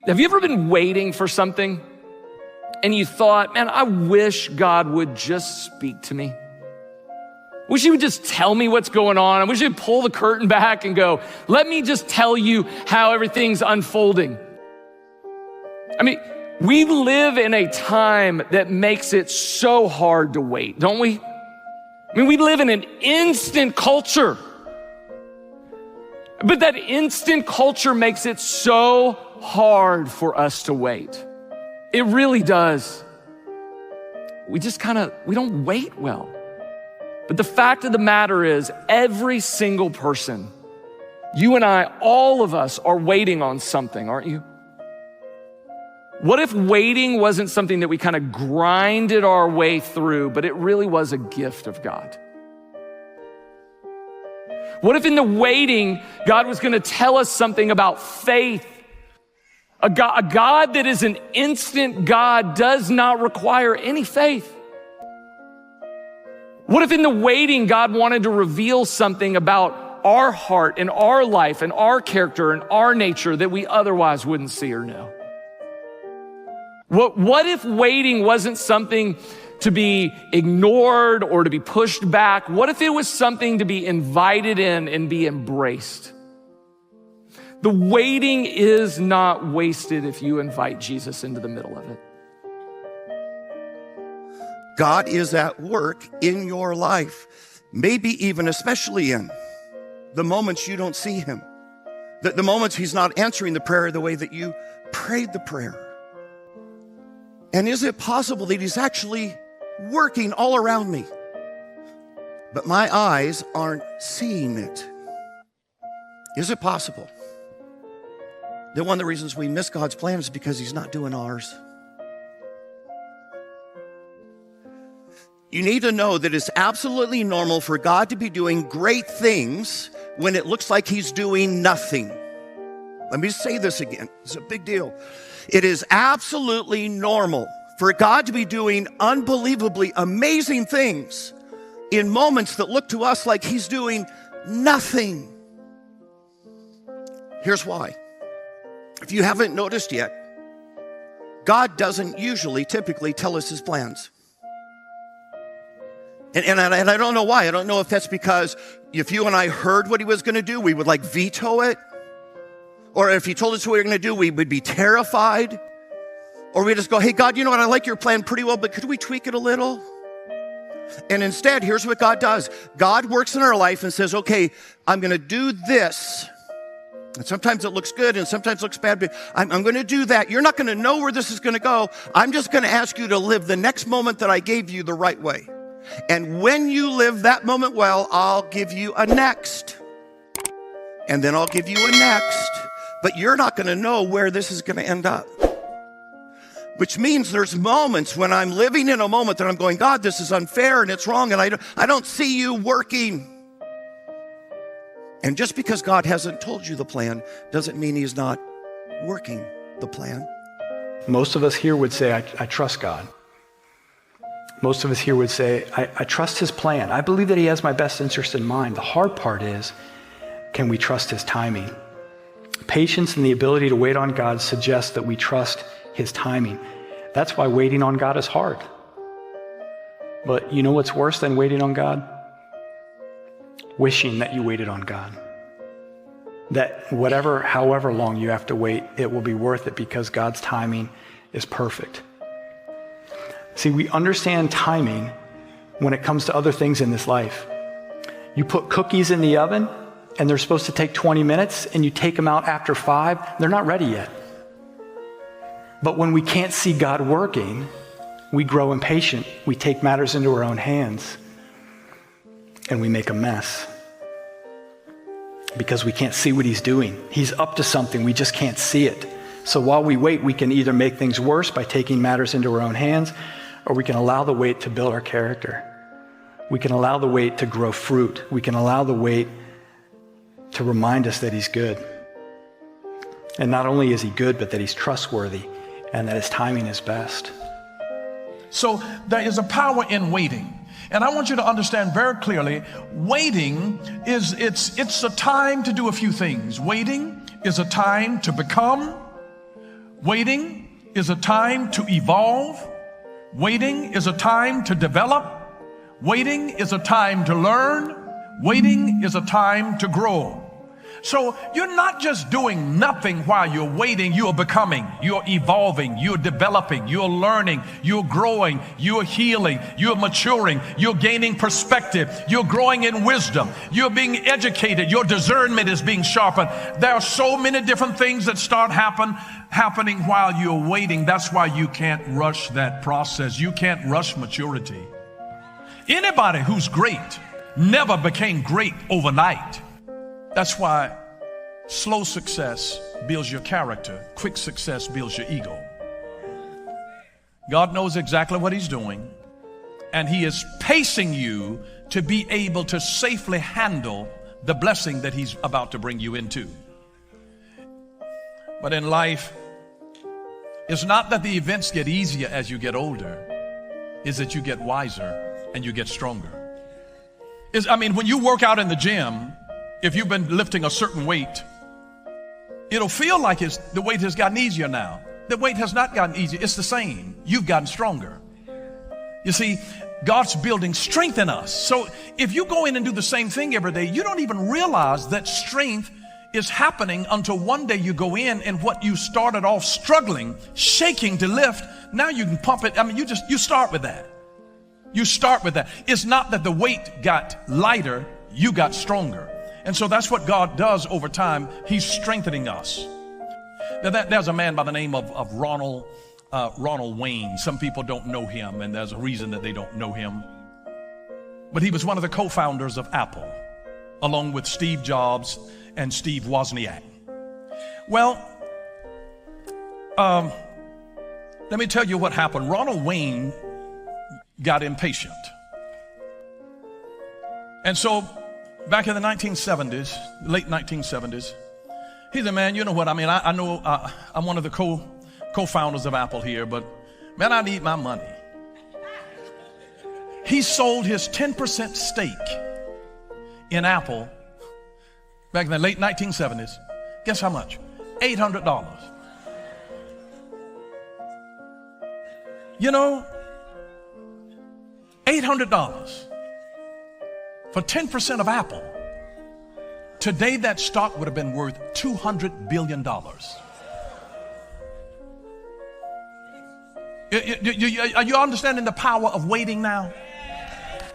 Have you ever been waiting for something and you thought, man, I wish God would just speak to me? I wish he would just tell me what's going on. I wish he'd pull the curtain back and go, let me just tell you how everything's unfolding. I mean, we live in a time that makes it so hard to wait, don't we? I mean, we live in an instant culture. But that instant culture makes it so hard for us to wait. It really does. We don't wait well. But the fact of the matter is, every single person, you and I, all of us are waiting on something, aren't you? What if waiting wasn't something that we kind of grinded our way through, but it really was a gift of God? What if in the waiting, God was gonna tell us something about faith? A God that is an instant God does not require any faith. What if in the waiting, God wanted to reveal something about our heart and our life and our character and our nature that we otherwise wouldn't see or know? What if waiting wasn't something to be ignored or to be pushed back? What if it was something to be invited in and be embraced? The waiting is not wasted if you invite Jesus into the middle of it. God is at work in your life, maybe even especially in the moments you don't see him, the moments he's not answering the prayer the way that you prayed the prayer. And is it possible that he's actually working all around me, but my eyes aren't seeing it? Is it possible that one of the reasons we miss God's plan is because he's not doing ours? You need to know that it's absolutely normal for God to be doing great things when it looks like he's doing nothing. Let me say this again. It's a big deal. It is absolutely normal for God to be doing unbelievably amazing things in moments that look to us like he's doing nothing. Here's why. If you haven't noticed yet, God doesn't typically tell us his plans. And I don't know why. I don't know if that's because if you and I heard what he was going to do, we would veto it. Or if he told us what we were going to do, we would be terrified. Or we just go, hey, God, you know what? I like your plan pretty well, but could we tweak it a little? And instead, here's what God does. God works in our life and says, okay, I'm going to do this. And sometimes it looks good and sometimes it looks bad, but I'm going to do that. You're not going to know where this is going to go. I'm just going to ask you to live the next moment that I gave you the right way. And when you live that moment well, I'll give you a next. And then I'll give you a next. But you're not going to know where this is going to end up. Which means there's moments when I'm living in a moment that I'm going, God, this is unfair and it's wrong and I don't see you working. And just because God hasn't told you the plan doesn't mean he's not working the plan. Most of us here would say, I trust God. Most of us here would say, I trust his plan. I believe that he has my best interest in mind. The hard part is, can we trust his timing? Patience and the ability to wait on God suggests that we trust his timing. That's why waiting on God is hard. But you know what's worse than waiting on God? Wishing that you waited on God. That however long you have to wait, it will be worth it because God's timing is perfect. See, we understand timing when it comes to other things in this life. You put cookies in the oven and they're supposed to take 20 minutes and you take them out after 5, they're not ready yet. But when we can't see God working, we grow impatient. We take matters into our own hands and we make a mess because we can't see what he's doing. He's up to something, we just can't see it. So while we wait, we can either make things worse by taking matters into our own hands, or we can allow the wait to build our character. We can allow the wait to grow fruit. We can allow the wait to remind us that he's good. And not only is he good, but that he's trustworthy and that his timing is best. So there is a power in waiting. And I want you to understand very clearly, waiting it's a time to do a few things. Waiting is a time to become. Waiting is a time to evolve. Waiting is a time to develop. Waiting is a time to learn. Waiting is a time to grow. So you're not just doing nothing while you're waiting. You're becoming, you're evolving, you're developing, you're learning, you're growing, you're healing, you're maturing, you're gaining perspective, you're growing in wisdom, you're being educated, your discernment is being sharpened. There are so many different things that start happening while you're waiting. That's why you can't rush that process. You can't rush maturity. Anybody who's great never became great overnight. That's why slow success builds your character. Quick success builds your ego. God knows exactly what he's doing, and he is pacing you to be able to safely handle the blessing that he's about to bring you into. But in life, it's not that the events get easier as you get older. It's that you get wiser and you get stronger. When you work out in the gym, if you've been lifting a certain weight, it'll feel like the weight has gotten easier now. The weight has not gotten easier. It's the same. You've gotten stronger. You see, God's building strength in us. So if you go in and do the same thing every day, you don't even realize that strength is happening until one day you go in and what you started off struggling, shaking to lift, now you can pump it. You start with that. You start with that. It's not that the weight got lighter, you got stronger. And so that's what God does over time. He's strengthening us. Now there's a man by the name of Ronald Wayne. Some people don't know him, and there's a reason that they don't know him. But he was one of the co-founders of Apple, along with Steve Jobs and Steve Wozniak. Well, let me tell you what happened. Ronald Wayne got impatient. And so back in the 1970s, late 1970s, he said, man, you know what? I know I'm one of the co-founders of Apple here, but man, I need my money. He sold his 10% stake in Apple back in the late 1970s. Guess how much? $800. You know, $800 for 10% of Apple. Today, that stock would have been worth $200 billion. Are you understanding the power of waiting now?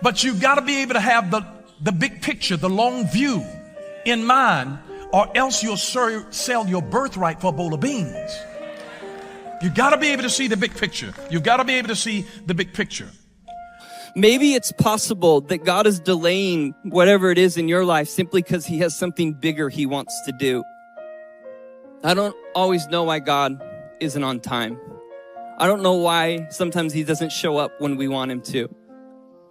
But you've got to be able to have the big picture, the long view in mind, or else you'll sell your birthright for a bowl of beans. You've got to be able to see the big picture. You've got to be able to see the big picture. Maybe it's possible that God is delaying whatever it is in your life simply because he has something bigger he wants to do. I don't always know why God isn't on time. I don't know why sometimes he doesn't show up when we want him to.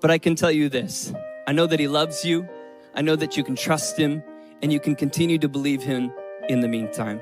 But I can tell you this. I know that he loves you. I know that you can trust him and you can continue to believe him in the meantime.